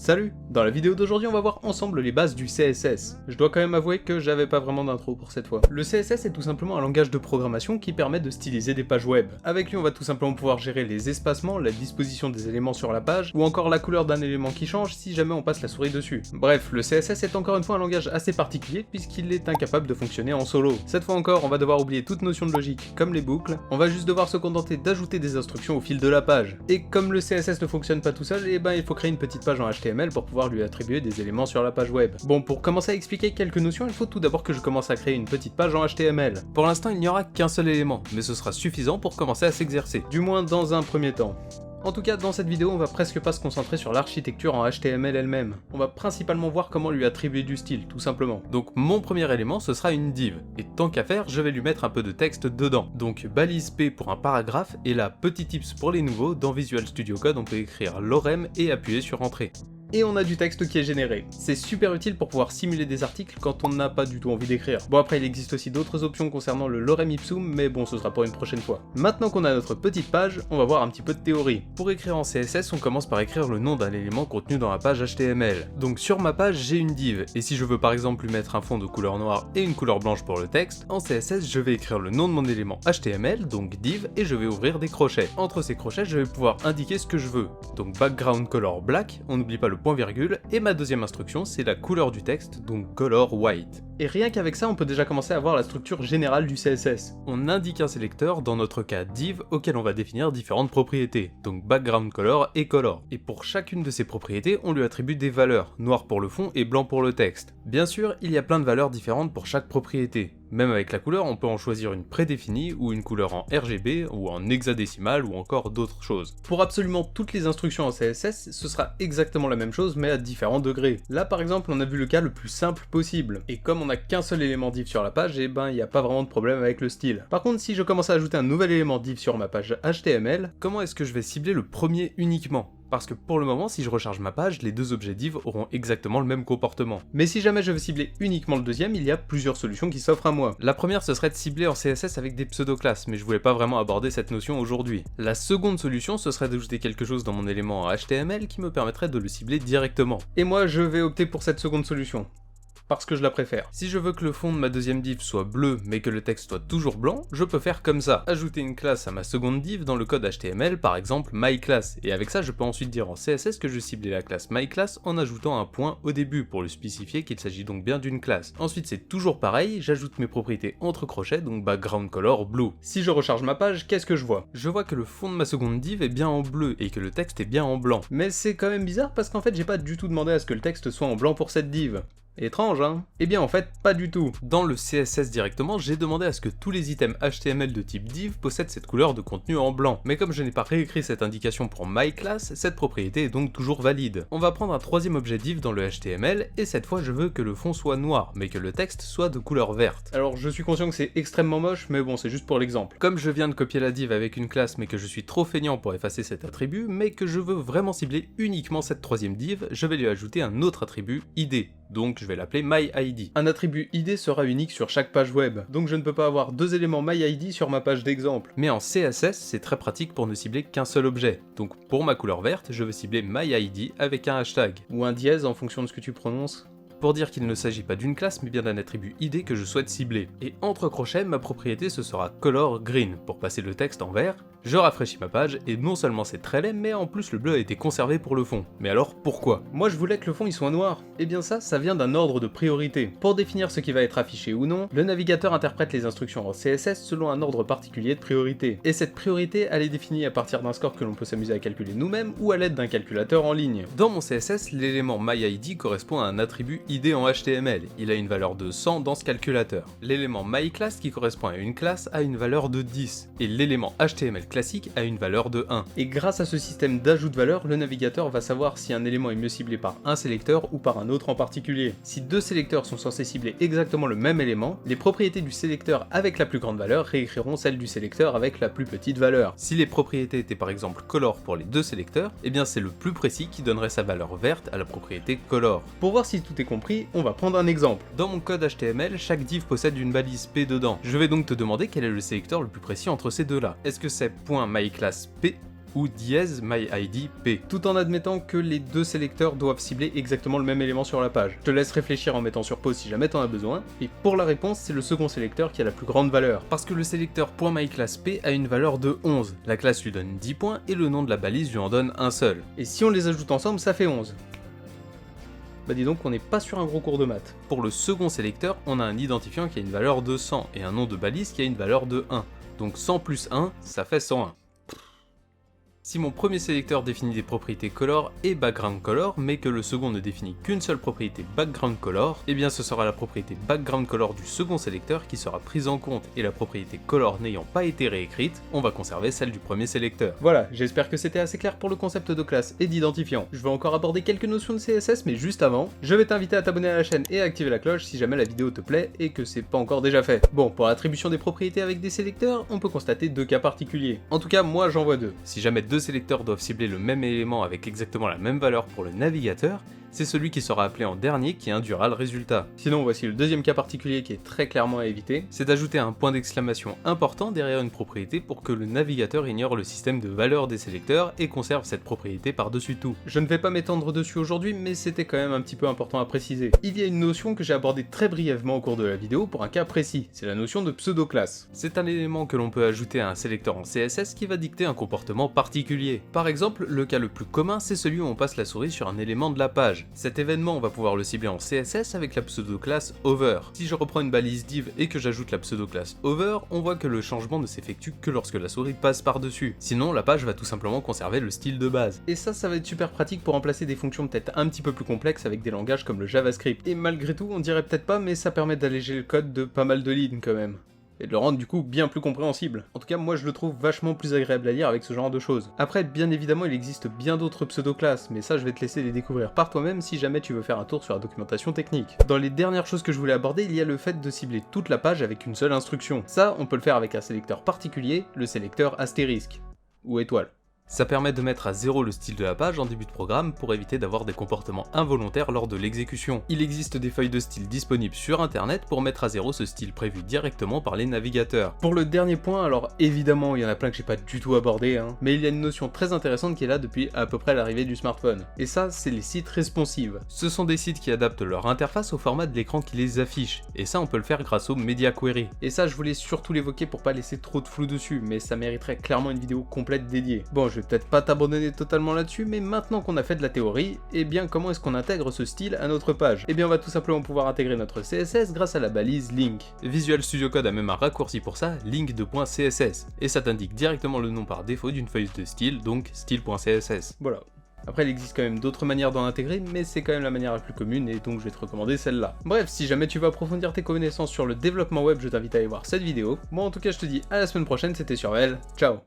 Salut! Dans la vidéo d'aujourd'hui, on va voir ensemble les bases du CSS. Je dois quand même avouer que j'avais pas vraiment d'intro pour cette fois. Le CSS est tout simplement un langage de programmation qui permet de styliser des pages web. Avec lui, on va tout simplement pouvoir gérer les espacements, la disposition des éléments sur la page, ou encore la couleur d'un élément qui change si jamais on passe la souris dessus. Bref, le CSS est encore une fois un langage assez particulier puisqu'il est incapable de fonctionner en solo. Cette fois encore, on va devoir oublier toute notion de logique, comme les boucles, on va juste devoir se contenter d'ajouter des instructions au fil de la page. Et comme le CSS ne fonctionne pas tout seul, et ben il faut créer une petite page en HTML pour pouvoir lui attribuer des éléments sur la page web. Bon, pour commencer à expliquer quelques notions, il faut tout d'abord que je commence à créer une petite page en HTML. Pour l'instant, il n'y aura qu'un seul élément, mais ce sera suffisant pour commencer à s'exercer, du moins dans un premier temps. En tout cas, dans cette vidéo, on va presque pas se concentrer sur l'architecture en HTML elle-même. On va principalement voir comment lui attribuer du style, tout simplement. Donc mon premier élément, ce sera une div. Et tant qu'à faire, je vais lui mettre un peu de texte dedans. Donc balise P pour un paragraphe, et là, petit tips pour les nouveaux, dans Visual Studio Code, on peut écrire lorem et appuyer sur Entrée. Et on a du texte qui est généré. C'est super utile pour pouvoir simuler des articles quand on n'a pas du tout envie d'écrire. Bon, après il existe aussi d'autres options concernant le lorem ipsum, mais bon, ce sera pour une prochaine fois. Maintenant qu'on a notre petite page, on va voir un petit peu de théorie. Pour écrire en CSS, on commence par écrire le nom d'un élément contenu dans la page HTML. Donc sur ma page, j'ai une div, et si je veux par exemple lui mettre un fond de couleur noire et une couleur blanche pour le texte, en CSS, je vais écrire le nom de mon élément HTML, donc div, et je vais ouvrir des crochets. Entre ces crochets, je vais pouvoir indiquer ce que je veux. Donc background color black, on n'oublie pas le point virgule, et ma deuxième instruction c'est la couleur du texte, donc color white. Et rien qu'avec ça on peut déjà commencer à voir la structure générale du CSS. On indique un sélecteur, dans notre cas div, auquel on va définir différentes propriétés, donc background color et color. Et pour chacune de ces propriétés, on lui attribue des valeurs, noir pour le fond et blanc pour le texte. Bien sûr, il y a plein de valeurs différentes pour chaque propriété. Même avec la couleur, on peut en choisir une prédéfinie ou une couleur en RGB ou en hexadécimal ou encore d'autres choses. Pour absolument toutes les instructions en CSS, ce sera exactement la même chose mais à différents degrés. Là par exemple, on a vu le cas le plus simple possible. Et comme on n'a qu'un seul élément div sur la page, et ben il n'y a pas vraiment de problème avec le style. Par contre, si je commence à ajouter un nouvel élément div sur ma page HTML, comment est-ce que je vais cibler le premier uniquement ? Parce que pour le moment, si je recharge ma page, les deux objets div auront exactement le même comportement. Mais si jamais je veux cibler uniquement le deuxième, il y a plusieurs solutions qui s'offrent à moi. La première, ce serait de cibler en CSS avec des pseudo-classes, mais je voulais pas vraiment aborder cette notion aujourd'hui. La seconde solution, ce serait d'ajouter quelque chose dans mon élément en HTML qui me permettrait de le cibler directement. Et moi, je vais opter pour cette seconde solution. Parce que je la préfère. Si je veux que le fond de ma deuxième div soit bleu mais que le texte soit toujours blanc, je peux faire comme ça. Ajouter une classe à ma seconde div dans le code HTML, par exemple myClass, et avec ça je peux ensuite dire en CSS que je ciblais la classe myClass en ajoutant un point au début pour le spécifier qu'il s'agit donc bien d'une classe. Ensuite c'est toujours pareil, j'ajoute mes propriétés entre crochets, donc background color blue. Si je recharge ma page, qu'est-ce que je vois? Je vois que le fond de ma seconde div est bien en bleu et que le texte est bien en blanc. Mais c'est quand même bizarre parce qu'en fait j'ai pas du tout demandé à ce que le texte soit en blanc pour cette div. Étrange, hein? Eh bien en fait, pas du tout. Dans le CSS directement, j'ai demandé à ce que tous les items HTML de type div possèdent cette couleur de contenu en blanc. Mais comme je n'ai pas réécrit cette indication pour myClass, cette propriété est donc toujours valide. On va prendre un troisième objet div dans le HTML, et cette fois je veux que le fond soit noir, mais que le texte soit de couleur verte. Alors je suis conscient que c'est extrêmement moche, mais bon, c'est juste pour l'exemple. Comme je viens de copier la div avec une classe, mais que je suis trop feignant pour effacer cet attribut, mais que je veux vraiment cibler uniquement cette troisième div, je vais lui ajouter un autre attribut, id. Donc je vais l'appeler myID. Un attribut ID sera unique sur chaque page web, donc je ne peux pas avoir deux éléments myID sur ma page d'exemple. Mais en CSS, c'est très pratique pour ne cibler qu'un seul objet. Donc pour ma couleur verte, je vais cibler myID avec un hashtag. Ou un dièse en fonction de ce que tu prononces. Pour dire qu'il ne s'agit pas d'une classe mais bien d'un attribut ID que je souhaite cibler. Et entre crochets, ma propriété ce sera color green pour passer le texte en vert. Je rafraîchis ma page et non seulement c'est très laid mais en plus le bleu a été conservé pour le fond. Mais alors pourquoi? Moi je voulais que le fond il soit noir. Et bien ça vient d'un ordre de priorité. Pour définir ce qui va être affiché ou non, le navigateur interprète les instructions en CSS selon un ordre particulier de priorité. Et cette priorité elle est définie à partir d'un score que l'on peut s'amuser à calculer nous-mêmes ou à l'aide d'un calculateur en ligne. Dans mon CSS, l'élément myID correspond à un attribut ID en HTML, il a une valeur de 100 dans ce calculateur. L'élément myClass qui correspond à une classe a une valeur de 10, et l'élément HTML classique a une valeur de 1. Et grâce à ce système d'ajout de valeur, le navigateur va savoir si un élément est mieux ciblé par un sélecteur ou par un autre en particulier. Si deux sélecteurs sont censés cibler exactement le même élément, les propriétés du sélecteur avec la plus grande valeur réécriront celles du sélecteur avec la plus petite valeur. Si les propriétés étaient par exemple color pour les deux sélecteurs, eh bien c'est le plus précis qui donnerait sa valeur verte à la propriété color. Pour voir si tout est compris, on va prendre un exemple. Dans mon code HTML, chaque div possède une balise P dedans. Je vais donc te demander quel est le sélecteur le plus précis entre ces deux-là. Est-ce que c'est .myClassP ou dièse myID P, tout en admettant que les deux sélecteurs doivent cibler exactement le même élément sur la page. Je te laisse réfléchir en mettant sur pause si jamais t'en as besoin, et pour la réponse, c'est le second sélecteur qui a la plus grande valeur, parce que le sélecteur .myClassP a une valeur de 11, la classe lui donne 10 points et le nom de la balise lui en donne un seul. Et si on les ajoute ensemble, ça fait 11. Bah dis donc, on n'est pas sur un gros cours de maths. Pour le second sélecteur, on a un identifiant qui a une valeur de 100 et un nom de balise qui a une valeur de 1. Donc 100 plus 1, ça fait 101. Si mon premier sélecteur définit des propriétés color et background color, mais que le second ne définit qu'une seule propriété background color, eh bien ce sera la propriété background color du second sélecteur qui sera prise en compte, et la propriété color n'ayant pas été réécrite, on va conserver celle du premier sélecteur. Voilà, j'espère que c'était assez clair pour le concept de classe et d'identifiant. Je vais encore aborder quelques notions de CSS, mais juste avant, je vais t'inviter à t'abonner à la chaîne et à activer la cloche si jamais la vidéo te plaît et que c'est pas encore déjà fait. Bon, pour l'attribution des propriétés avec des sélecteurs, on peut constater deux cas particuliers. En tout cas, moi j'en vois deux. Si jamais deux sélecteurs doivent cibler le même élément avec exactement la même valeur pour le navigateur, c'est celui qui sera appelé en dernier qui induira le résultat. Sinon, voici le deuxième cas particulier qui est très clairement à éviter, c'est d'ajouter un point d'exclamation important derrière une propriété pour que le navigateur ignore le système de valeur des sélecteurs et conserve cette propriété par-dessus tout. Je ne vais pas m'étendre dessus aujourd'hui, mais c'était quand même un petit peu important à préciser. Il y a une notion que j'ai abordée très brièvement au cours de la vidéo pour un cas précis, c'est la notion de pseudo-classe. C'est un élément que l'on peut ajouter à un sélecteur en CSS qui va dicter un comportement particulier. Par exemple, le cas le plus commun, c'est celui où on passe la souris sur un élément de la page. Cet événement, on va pouvoir le cibler en CSS avec la pseudo-classe Hover. Si je reprends une balise div et que j'ajoute la pseudo-classe Hover, on voit que le changement ne s'effectue que lorsque la souris passe par-dessus. Sinon, la page va tout simplement conserver le style de base. Et ça va être super pratique pour remplacer des fonctions peut-être un petit peu plus complexes avec des langages comme le JavaScript. Et malgré tout, on dirait peut-être pas, mais ça permet d'alléger le code de pas mal de lignes quand même. Et de le rendre du coup bien plus compréhensible. En tout cas, moi je le trouve vachement plus agréable à lire avec ce genre de choses. Après, bien évidemment, il existe bien d'autres pseudo-classes, mais ça je vais te laisser les découvrir par toi-même si jamais tu veux faire un tour sur la documentation technique. Dans les dernières choses que je voulais aborder, il y a le fait de cibler toute la page avec une seule instruction. Ça, on peut le faire avec un sélecteur particulier, le sélecteur astérisque, ou étoile. Ça permet de mettre à 0 le style de la page en début de programme pour éviter d'avoir des comportements involontaires lors de l'exécution. Il existe des feuilles de style disponibles sur internet pour mettre à 0 ce style prévu directement par les navigateurs. Pour le dernier point, alors évidemment il y en a plein que j'ai pas du tout abordé, mais il y a une notion très intéressante qui est là depuis à peu près l'arrivée du smartphone. Et ça, c'est les sites responsive. Ce sont des sites qui adaptent leur interface au format de l'écran qui les affiche, et ça on peut le faire grâce au Media Query. Et ça je voulais surtout l'évoquer pour pas laisser trop de flou dessus, mais ça mériterait clairement une vidéo complète dédiée. Bon, je vais peut-être pas t'abandonner totalement là-dessus, mais maintenant qu'on a fait de la théorie, eh bien comment est-ce qu'on intègre ce style à notre page? Eh bien on va tout simplement pouvoir intégrer notre CSS grâce à la balise link. Visual Studio Code a même un raccourci pour ça, link.css, et ça t'indique directement le nom par défaut d'une feuille de style, donc style.css. Voilà. Après, il existe quand même d'autres manières d'en intégrer, mais c'est quand même la manière la plus commune, et donc je vais te recommander celle-là. Bref, si jamais tu veux approfondir tes connaissances sur le développement web, je t'invite à aller voir cette vidéo. Moi en tout cas, je te dis à la semaine prochaine, c'était Survel, ciao.